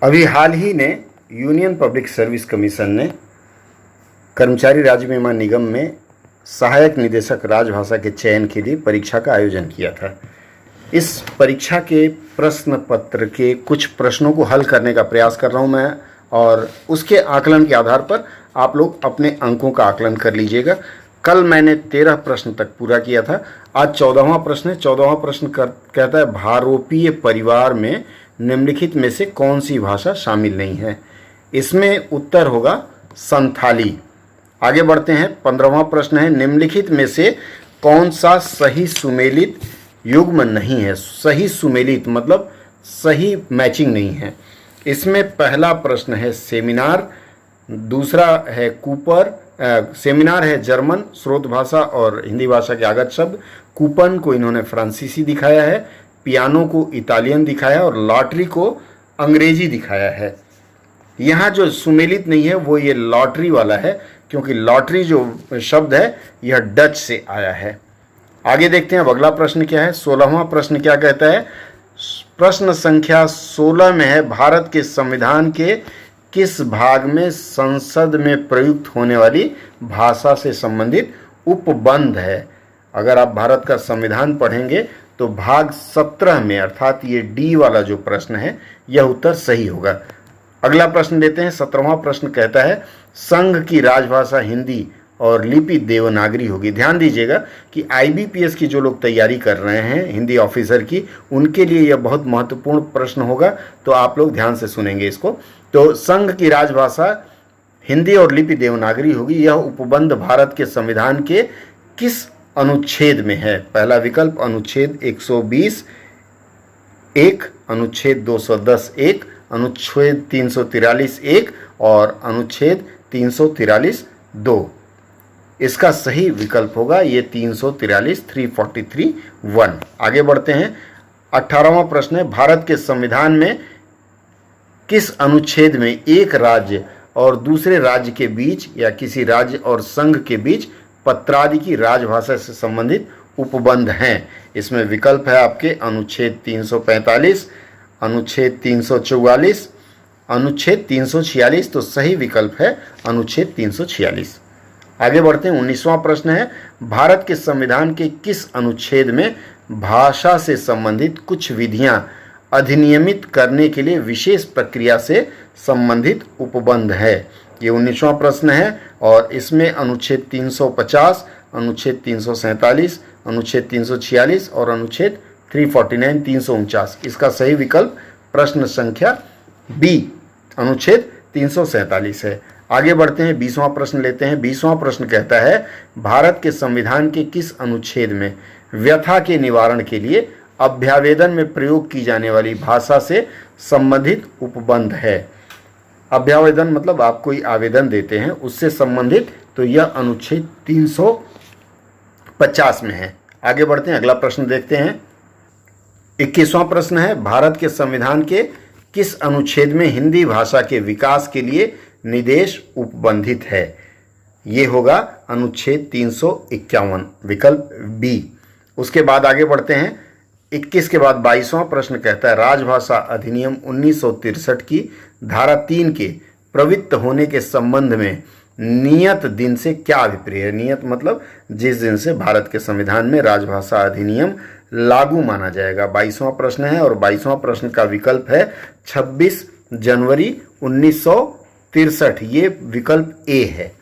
अभी हाल ही ने union public service commission ने कर्मचारी राज्य बीमा निगम में सहायक निदेशक राजभाषा के चयन के लिए परीक्षा का आयोजन किया था। इस परीक्षा के प्रश्न पत्र के कुछ प्रश्नों को हल करने का प्रयास कर रहा हूं मैं, और उसके आकलन के आधार पर आप लोग अपने अंकों का आकलन कर लीजिएगा। कल मैंने 13 प्रश्न तक पूरा किया था, आज 14वां प्रश्न है। 14वां प्रश्न कहता है भारोपीय परिवार में निम्नलिखित में से कौन सी भाषा शामिल नहीं है। इसमें उत्तर होगा संथाली। आगे बढ़ते हैं। 15वां प्रश्न है निम्नलिखित में से कौन सा सही सुमेलित युग्म नहीं है। सही सुमेलित मतलब सही मैचिंग नहीं है। इसमें पहला प्रश्न है सेमिनार, दूसरा है कूपर। सेमिनार है जर्मन स्रोत भाषा और हिंदी भाषा के आगत शब्द। कूपन को इन्होंने फ्रांसीसी दिखाया है, पियानो को इटालियन दिखाया और लॉटरी को अंग्रेजी दिखाया है। यहाँ जो सुमेलित नहीं है वो ये लॉटरी वाला है, क्योंकि लॉटरी जो शब्द है यह डच से आया है। आगे देखते हैं अब अगला प्रश्न क्या है। 16वां प्रश्न क्या कहता है। प्रश्न संख्या 16 में है भारत के संविधान के किस भाग में संसद में प्रयुक्त होने वाली भाषा से संबंधित उपबंध है। अगर आप भारत का संविधान पढ़ेंगे तो भाग 17 में, अर्थात ये डी वाला जो प्रश्न है यह उत्तर सही होगा। अगला प्रश्न लेते हैं। 17वां प्रश्न कहता है संघ की राजभाषा हिंदी और लिपि देवनागरी होगी। ध्यान दीजिएगा कि आईबीपीएस की जो लोग तैयारी कर रहे हैं हिंदी ऑफिसर की, उनके लिए यह बहुत महत्वपूर्ण प्रश्न होगा, तो आप लोग ध्यान से सुनेंगे इसको। तो संघ की राजभाषा हिंदी और लिपि देवनागरी होगी। यह उपबंध भारत के संविधान के किस अनुच्छेद में है। पहला विकल्प अनुच्छेद 120 1, अनुच्छेद 210 1, अनुच्छेद 343 1 और अनुच्छेद 343 2। इसका सही विकल्प होगा ये 343 343 1। आगे बढ़ते हैं। 18वां प्रश्न है भारत के संविधान में किस अनुच्छेद में एक राज्य और दूसरे राज्य के बीच या किसी राज्य और संघ के बीच पत्रादि की राजभाषा से संबंधित उपबंध हैं। इसमें विकल्प है आपके अनुच्छेद 345, अनुच्छेद 344, अनुच्छेद 346। तो सही विकल्प है अनुच्छेद 346। आगे बढ़ते हैं। 19वां प्रश्न है भारत के संविधान के किस अनुच्छेद में भाषा से संबंधित कुछ विधियां अधिनियमित करने के लिए विशेष प्रक्रिया से संबंधित उपबंध है। ये 19वां प्रश्न है और इसमें अनुच्छेद 350, अनुच्छेद 347, अनुच्छेद 346 और अनुच्छेद 349 349। इसका सही विकल्प प्रश्न संख्या बी अनुच्छेद 347 है। आगे बढ़ते हैं। 20वां प्रश्न लेते हैं। 20वां प्रश्न कहता है भारत के संविधान के किस अनुच्छेद में व्यथा के निवारण के लिए अभ्यावेदन में प्रयोग की जाने वाली भाषा से संबंधित उपबंध है। अभ्यावेदन मतलब आप कोई आवेदन देते हैं उससे संबंधित, तो यह अनुच्छेद 350 में है। आगे बढ़ते हैं। अगला प्रश्न देखते हैं। 21वां प्रश्न है भारत के संविधान के किस अनुच्छेद में हिंदी भाषा के विकास के लिए निदेश उपबंधित है। ये होगा अनुच्छेद 351, विकल्प बी। उसके बाद आगे बढ़ते हैं। 21 के बाद 22वां प्रश्न कहता है राजभाषा अधिनियम 1963 की धारा 3 के प्रवृत्त होने के संबंध में नियत दिन से क्या अभिप्राय है। नियत मतलब जिस दिन से भारत के संविधान में राजभाषा अधिनियम लागू माना जाएगा। 22वां प्रश्न है और 22वां प्रश्न का विकल्प है 26 जनवरी 1963। ये विकल्प ए है।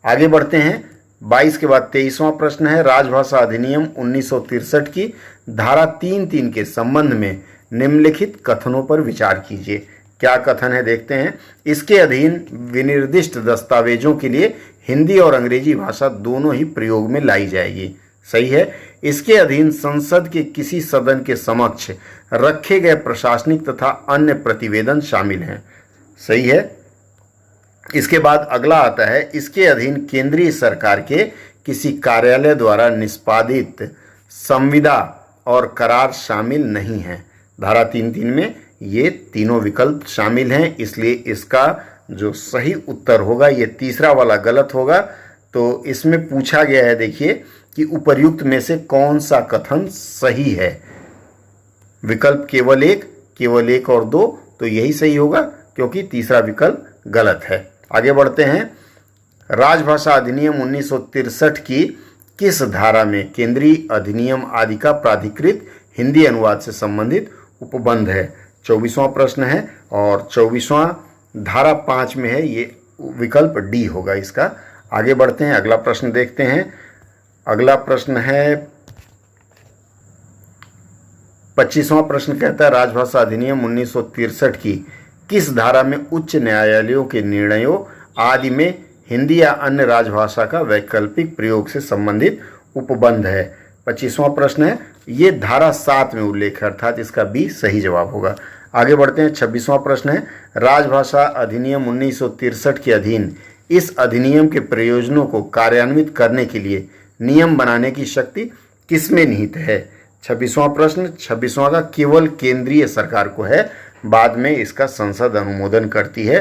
आगे बढ़ते हैं। 22 के बाद 23वां प्रश्न है राजभाषा अधिनियम 1963 की धारा 3(3) के संबंध में निम्नलिखित कथनों पर विचार कीजिए। क्या कथन है देखते हैं। इसके अधीन विनिर्दिष्ट दस्तावेजों के लिए हिंदी और अंग्रेजी भाषा दोनों ही प्रयोग में लाई जाएगी। सही है। इसके अधीन संसद के किसी सदन के समक्ष रखे गए प्रशासनिक तथा अन्य प्रतिवेदन शामिल हैं। सही है। इसके बाद अगला आता है इसके अधीन केंद्रीय सरकार के किसी कार्यालय द्वारा निष्पादित संविदा और करार शामिल नहीं है। धारा 3(3) में ये तीनों विकल्प शामिल हैं, इसलिए इसका जो सही उत्तर होगा ये तीसरा वाला गलत होगा। तो इसमें पूछा गया है देखिए कि उपर्युक्त में से कौन सा कथन सही है। विकल्प केवल एक और 2 तो यही सही होगा, क्योंकि तीसरा विकल्प गलत है। आगे बढ़ते हैं। राजभाषा अधिनियम 1963 की किस धारा में केंद्रीय अधिनियम आदि का प्राधिकृत हिंदी अनुवाद से संबंधित उपबंध है? 24वां प्रश्न है और 24वां धारा 5 में है, ये विकल्प डी होगा इसका। आगे बढ़ते हैं, अगला प्रश्न देखते हैं। अगला प्रश्न है 25वां प्रश्न कहता है राजभाषा अधिनियम 1963 की किस धारा में उच्च न्यायालयों के निर्णयों आदि में हिंदी या अन्य राजभाषा का वैकल्पिक प्रयोग से संबंधित उपबंध है? 25वां प्रश्न है, ये धारा 7 में उल्लेख है, अर्थात इसका बी सही जवाब होगा। आगे बढ़ते हैं। 26वां प्रश्न है राजभाषा अधिनियम 1963 के अधीन इस अधिनियम के प्रयोजनों को कार्यान्वित करने के लिए नियम बनाने की शक्ति किसमें निहित है? 26वां प्रश्न, 26वां का केवल केंद्रीय सरकार को है, बाद में इसका संसद अनुमोदन करती है,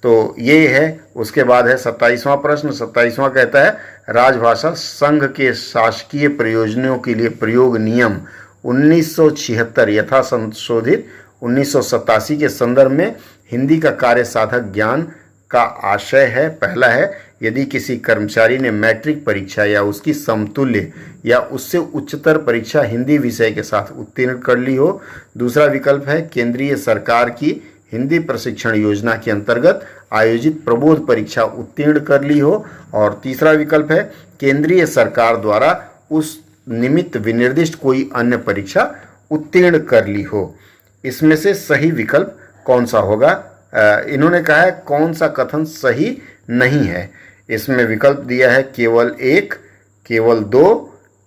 तो ये है। उसके बाद है 27वां प्रश्न। 27वां कहता है राजभाषा संघ के शासकीय प्रयोजनों के लिए प्रयोग नियम 1976 यथा संशोधित 1987 के संदर्भ में हिंदी का कार्य साधक ज्ञान का आशय है। पहला है, यदि किसी कर्मचारी ने मैट्रिक परीक्षा या उसकी समतुल्य या उससे उच्चतर परीक्षा हिंदी विषय के साथ उत्तीर्ण कर ली हो। दूसरा विकल्प है, केंद्रीय सरकार की हिंदी प्रशिक्षण योजना के अंतर्गत आयोजित प्रबोध परीक्षा उत्तीर्ण कर ली हो। और तीसरा विकल्प है, केंद्रीय सरकार द्वारा उस निमित्त विनिर्दिष्ट कोई अन्य परीक्षा उत्तीर्ण कर ली हो। इसमें से सही विकल्प कौन सा होगा? इन्होंने कहा है कौन सा कथन सही नहीं है। इसमें विकल्प दिया है केवल 1, केवल 2,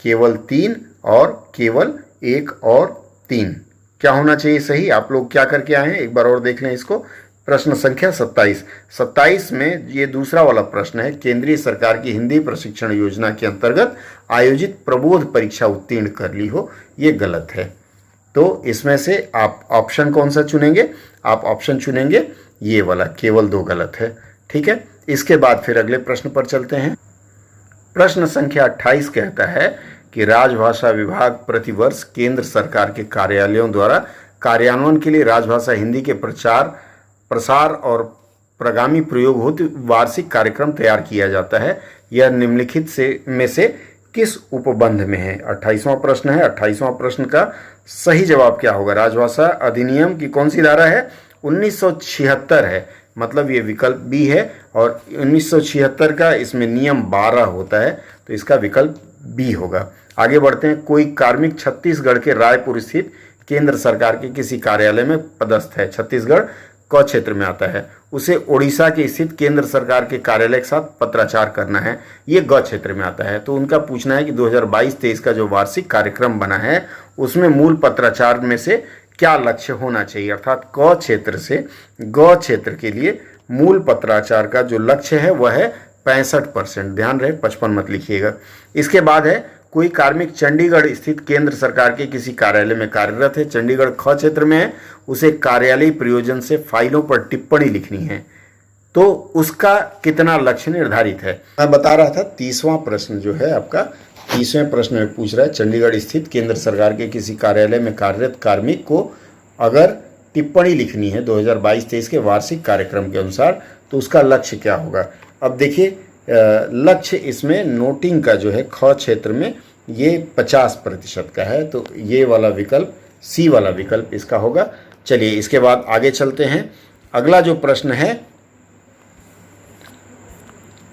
केवल 3 और केवल 1 और 3। क्या होना चाहिए सही? आप लोग क्या करके आए हैं एक बार और देख लें इसको। प्रश्न संख्या 27 में ये दूसरा वाला प्रश्न है, केंद्रीय सरकार की हिंदी प्रशिक्षण योजना के अंतर्गत आयोजित प्रबोध परीक्षा उत्तीर्ण कर ली हो, ये गलत है। तो इसमें से आप ऑप्शन कौन सा चुनेंगे? आप ऑप्शन चुनेंगे ये वाला, केवल 2 गलत है। ठीक है, इसके बाद फिर अगले प्रश्न पर चलते हैं। प्रश्न संख्या 28 कहता है कि राजभाषा विभाग प्रतिवर्ष केंद्र सरकार के कार्यालयों द्वारा कार्यान्वयन के लिए राजभाषा हिंदी के प्रचार प्रसार और प्रगामी प्रयोग हेतु वार्षिक कार्यक्रम तैयार किया जाता है। यह निम्नलिखित में से किस उपबंध में है? 28वां प्रश्न है। 28वां प्रश्न का सही जवाब क्या होगा? राजभाषा अधिनियम की कौन सी धारा है? 1976 है, मतलब ये विकल्प बी है। और 1976 का इसमें नियम 12 होता है, तो इसका विकल्प बी होगा। आगे बढ़ते हैं। कोई कार्मिक छत्तीसगढ़ के रायपुर स्थित केंद्र सरकार के किसी कार्यालय में पदस्थ है, छत्तीसगढ़ क क्षेत्र में आता है, उसे ओडिशा के स्थित केंद्र सरकार के कार्यालय के साथ पत्राचार करना है, ये ग क्षेत्र में आता है। तो उनका पूछना है कि 2022-23 का जो वार्षिक कार्यक्रम बना है उसमें मूल पत्राचार में से क्या लक्ष्य होना चाहिए? अर्थात क क्षेत्र से ग क्षेत्र के लिए मूल पत्राचार का जो लक्ष्य है वह है 65%। ध्यान रहे 55 मत लिखिएगा। इसके बाद है कोई कार्मिक चंडीगढ़ स्थित केंद्र सरकार के किसी कार्यालय में कार्यरत है, चंडीगढ़ ख क्षेत्र में है, उसे कार्यालयीय प्रयोजन से फाइलों पर टिप्पणी लिखनी है, तो उसका कितना लक्ष्य निर्धारित है? मैं बता रहा था 30वां प्रश्न जो है आपका 30वें प्रश्न में पूछ रहा है चंडीगढ़ स्थित केंद्र सरकार के किसी कार्यालय में कार्यरत कार्मिक को अगर टिप्पणी लिखनी है 2022-23 के वार्षिक कार्यक्रम के अनुसार, तो उसका लक्ष्य क्या होगा? अब देखिए लक्ष्य इसमें नोटिंग का जो है ख क्षेत्र में ये 50% का है, तो ये वाला विकल्प सी वाला विकल्प इसका होगा। चलिए इसके बाद आगे चलते हैं। अगला जो प्रश्न है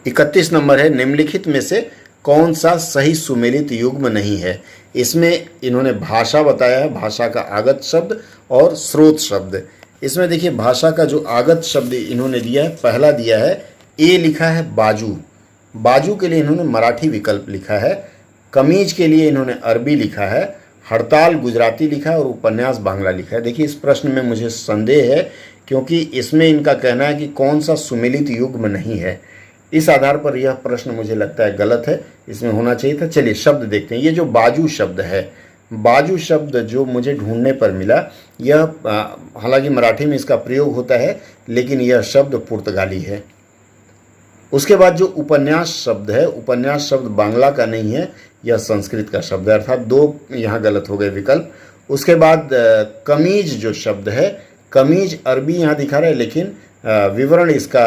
31 नंबर है, निम्नलिखित में से कौन सा सही सुमेलित युग्म नहीं है? इसमें इन्होंने भाषा बताया है, भाषा का आगत शब्द और स्रोत शब्द। इसमें देखिए भाषा का जो आगत शब्द इन्होंने दिया है, पहला दिया है ए लिखा है बाजू, बाजू के लिए इन्होंने मराठी विकल्प लिखा है, कमीज के लिए इन्होंने अरबी लिखा है, हड़ताल गुजराती लिखा है और उपन्यास बांग्ला लिखा है। देखिए इस प्रश्न में मुझे संदेह है क्योंकि इसमें इनका कहना है कि कौन सा सुमेलित युग्म नहीं है। इस आधार पर यह प्रश्न मुझे लगता है गलत है, इसमें होना चाहिए था। चलिए शब्द देखते हैं। ये जो बाजू शब्द है, बाजू शब्द जो मुझे ढूंढने पर मिला, यह हालांकि मराठी में इसका प्रयोग होता है लेकिन यह शब्द पुर्तगाली है। उसके बाद जो उपन्यास शब्द है, उपन्यास शब्द बांग्ला का नहीं है, यह संस्कृत का शब्द है, अर्थात 2 यहाँ गलत हो गए विकल्प। उसके बाद कमीज जो शब्द है, कमीज अरबी यहाँ दिखा रहा है, लेकिन विवरण इसका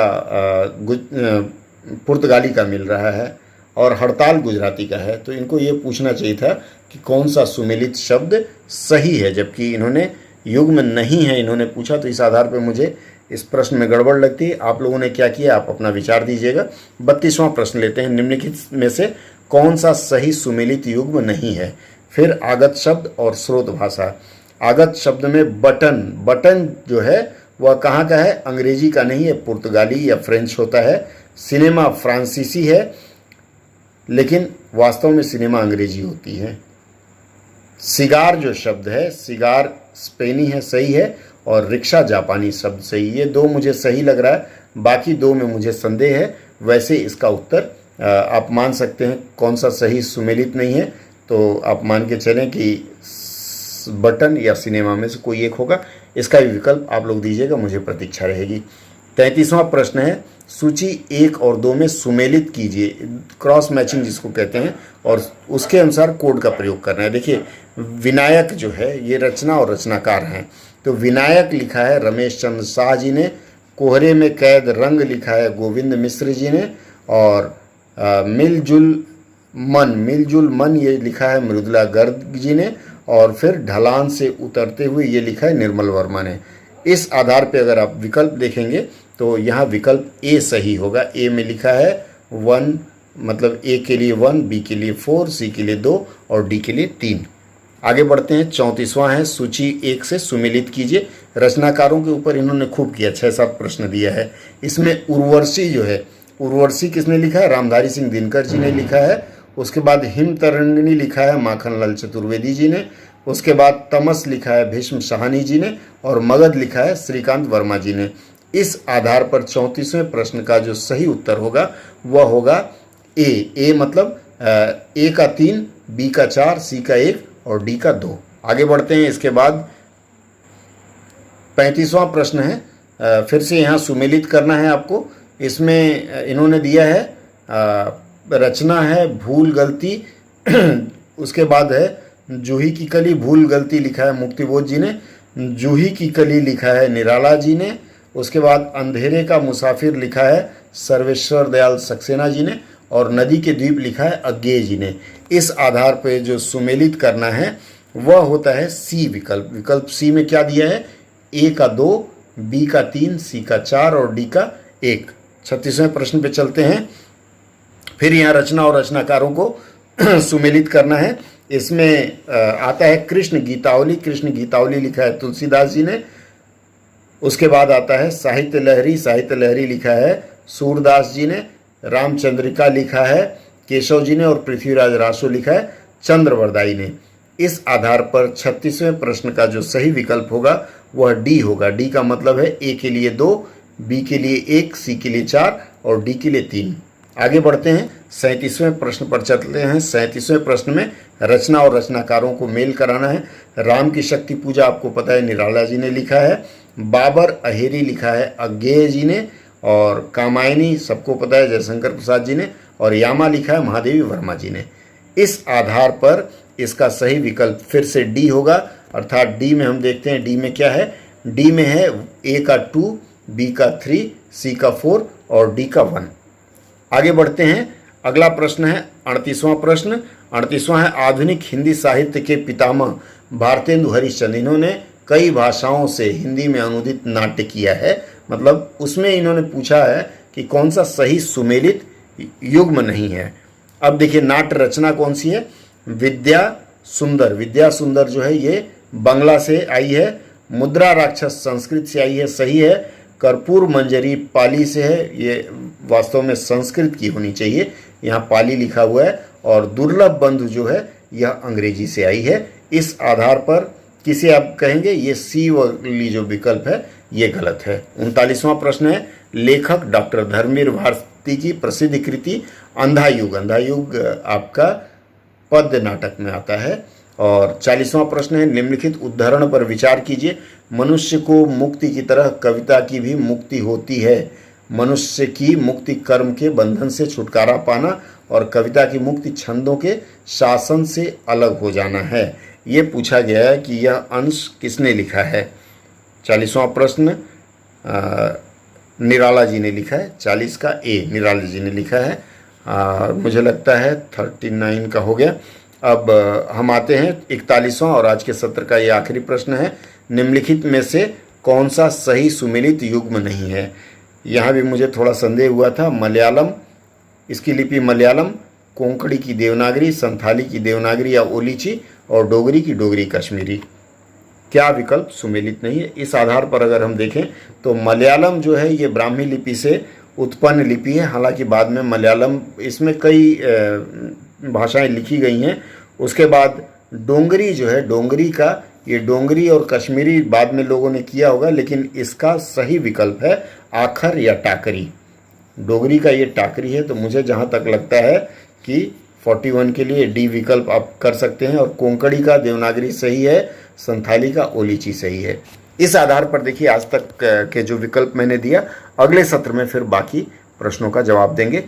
पुर्तगाली का मिल रहा है और हड़ताल गुजराती का है। तो इनको ये पूछना चाहिए था कि कौन सा सुमेलित शब्द सही है, जबकि इन्होंने युग्म नहीं है इन्होंने पूछा। तो इस आधार पर मुझे इस प्रश्न में गड़बड़ लगती है। आप लोगों ने क्या किया, आप अपना विचार दीजिएगा। 32वां प्रश्न लेते हैं। निम्नलिखित में से कौन सा सही सुमेलित युग्म नहीं है? फिर आगत शब्द और स्रोत भाषा। आगत शब्द में बटन, बटन जो है वह कहाँ का है? अंग्रेजी का नहीं है, पुर्तगाली या फ्रेंच होता है। सिनेमा फ्रांसीसी है, लेकिन वास्तव में सिनेमा अंग्रेजी होती है। सिगार जो शब्द है, सिगार स्पेनी है, सही है। और रिक्शा जापानी शब्द सही। ये दो मुझे सही लग रहा है, बाकी दो में मुझे संदेह है। वैसे इसका उत्तर आप मान सकते हैं कौन सा सही सुमेलित नहीं है, तो आप मान के चलें कि बटन या सिनेमा में से कोई एक होगा। इसका भी विकल्प आप लोग दीजिएगा, मुझे प्रतीक्षा रहेगी। 33वां प्रश्न है, सूची 1 और 2 में सुमेलित कीजिए, क्रॉस मैचिंग जिसको कहते हैं, और उसके अनुसार कोड का प्रयोग करना है। देखिए, विनायक जो है ये रचना और रचनाकार हैं। तो विनायक लिखा है रमेश चंद्र शाह जी ने, कोहरे में कैद रंग लिखा है गोविंद मिश्र जी ने, और मिलजुल मन ये लिखा है मृदुला गर्ग जी ने, और फिर ढलान से उतरते हुए ये लिखा है निर्मल वर्मा ने। इस आधार पे अगर आप विकल्प देखेंगे तो यहाँ विकल्प ए सही होगा। ए में लिखा है 1, मतलब ए के लिए 1, बी के लिए 4, सी के लिए 2 और डी के लिए 3। आगे बढ़ते हैं। 34वां है, सूची 1 से सुमेलित कीजिए। रचनाकारों के ऊपर इन्होंने खूब किया, 6-7 प्रश्न दिया है। इसमें उर्वशी जो है, उर्वशी किसने लिखा है? रामधारी सिंह दिनकर जी ने लिखा है। उसके बाद हिम तरंगिणी लिखा है माखनलाल चतुर्वेदी जी ने। उसके बाद तमस लिखा है भीष्म साहनी जी ने, और मगध लिखा है श्रीकांत वर्मा जी ने। इस आधार पर 34वें प्रश्न का जो सही उत्तर होगा वह होगा ए। ए मतलब ए का 3, बी का 4, सी का 1 और डी का 2। आगे बढ़ते हैं। इसके बाद 35वां प्रश्न है, फिर से यहाँ सुमेलित करना है आपको। इसमें इन्होंने दिया है रचना है भूल गलती, उसके बाद है जूही की कली, भूल गलती लिखा है मुक्तिबोध जी ने, जूही की कली लिखा है निराला जी ने। उसके बाद अंधेरे का मुसाफिर लिखा है सर्वेश्वर दयाल सक्सेना जी ने, और नदी के द्वीप लिखा है अज्ञेय जी ने। इस आधार पर जो सुमेलित करना है वह होता है सी विकल्प। विकल्प सी में क्या दिया है? ए का 2, बी का 3, सी का 4 और डी का 1। 36वें प्रश्न पे चलते हैं। फिर यहाँ रचना और रचनाकारों को सुमेलित करना है। इसमें आता है कृष्ण गीतावली। कृष्ण गीतावली लिखा है तुलसीदास जी ने। उसके बाद आता है साहित्य लहरी। साहित्य लहरी लिखा है सूरदास जी ने। रामचंद्रिका लिखा है केशव जी ने, और पृथ्वीराज रासो लिखा है चंद्रवरदाई ने। इस आधार पर 36वें प्रश्न का जो सही विकल्प होगा वह डी होगा। डी का मतलब है ए के लिए 2, बी के लिए 1, सी के लिए 4 और डी के लिए 3। आगे बढ़ते हैं। 37वें प्रश्न पर चलते हैं। 37वें प्रश्न में रचना और रचनाकारों को मेल कराना है। राम की शक्ति पूजा आपको पता है निराला जी ने लिखा है। बाबर अहेरी लिखा है अज्ञेय जी ने, और कामायनी सबको पता है जयशंकर प्रसाद जी ने, और यामा लिखा है महादेवी वर्मा जी ने। इस आधार पर इसका सही विकल्प फिर से डी होगा, अर्थात डी में हम देखते हैं डी में क्या है। डी में है ए का 2, बी का 3, सी का 4 और डी का 1। आगे बढ़ते हैं। अगला प्रश्न है 38वां प्रश्न। 38वां है, आधुनिक हिंदी साहित्य के पितामह भारतेंदु हरिश्चंद्र, इन्होंने कई भाषाओं से हिंदी में अनुदित नाट्य किया है। मतलब उसमें इन्होंने पूछा है कि कौन सा सही सुमेलित युग्म नहीं है। अब देखिए, नाट्य रचना कौन सी है? विद्या सुंदर। विद्या सुंदर जो है ये बांग्ला से आई है। मुद्रा राक्षस संस्कृत से आई है, सही है। कर्पूर मंजरी पाली से है, ये वास्तव में संस्कृत की होनी चाहिए, यहाँ पाली लिखा हुआ है। और दुर्लभ बंधु जो है यह अंग्रेजी से आई है। इस आधार पर किसे आप कहेंगे? ये सी वाली जो विकल्प है ये गलत है। 39वां प्रश्न है, लेखक डॉक्टर धर्मवीर भारती की प्रसिद्ध कृति अंधा युग। अंधा युग आपका पद्य नाटक में आता है। और 40वां प्रश्न है, निम्नलिखित उदाहरण पर विचार कीजिए। मनुष्य को मुक्ति की तरह कविता की भी मुक्ति होती है। मनुष्य की मुक्ति कर्म के बंधन से छुटकारा पाना, और कविता की मुक्ति छंदों के शासन से अलग हो जाना है। ये पूछा गया है कि यह अंश किसने लिखा है। 40वां प्रश्न निराला जी ने लिखा है, 40 का ए निराला जी ने लिखा है। मुझे लगता है 39 का हो गया। अब हम आते हैं 41वां और आज के सत्र का ये आखिरी प्रश्न है। निम्नलिखित में से कौन सा सही सुमेलित युग्म नहीं है? यहाँ भी मुझे थोड़ा संदेह हुआ था। मलयालम, इसकी लिपि मलयालम, कोंकणी की देवनागरी, संथाली की देवनागरी या ओलीची, और डोगरी की डोगरी कश्मीरी। क्या विकल्प सुमेलित नहीं है? इस आधार पर अगर हम देखें तो मलयालम जो है ये ब्राह्मी लिपि से उत्पन्न लिपि है। हालांकि बाद में मलयालम, इसमें कई भाषाएं लिखी गई हैं। उसके बाद डोंगरी जो है, डोंगरी का, ये डोंगरी और कश्मीरी बाद में लोगों ने किया होगा, लेकिन इसका सही विकल्प है आखर या टाकरी। डोगरी का ये टाकरी है। तो मुझे जहाँ तक लगता है कि 41 के लिए डी विकल्प आप कर सकते हैं। और कोंकणी का देवनागरी सही है, संथाली का ओलीची सही है। इस आधार पर देखिए आज तक के जो विकल्प मैंने दिया, अगले सत्र में फिर बाकी प्रश्नों का जवाब देंगे।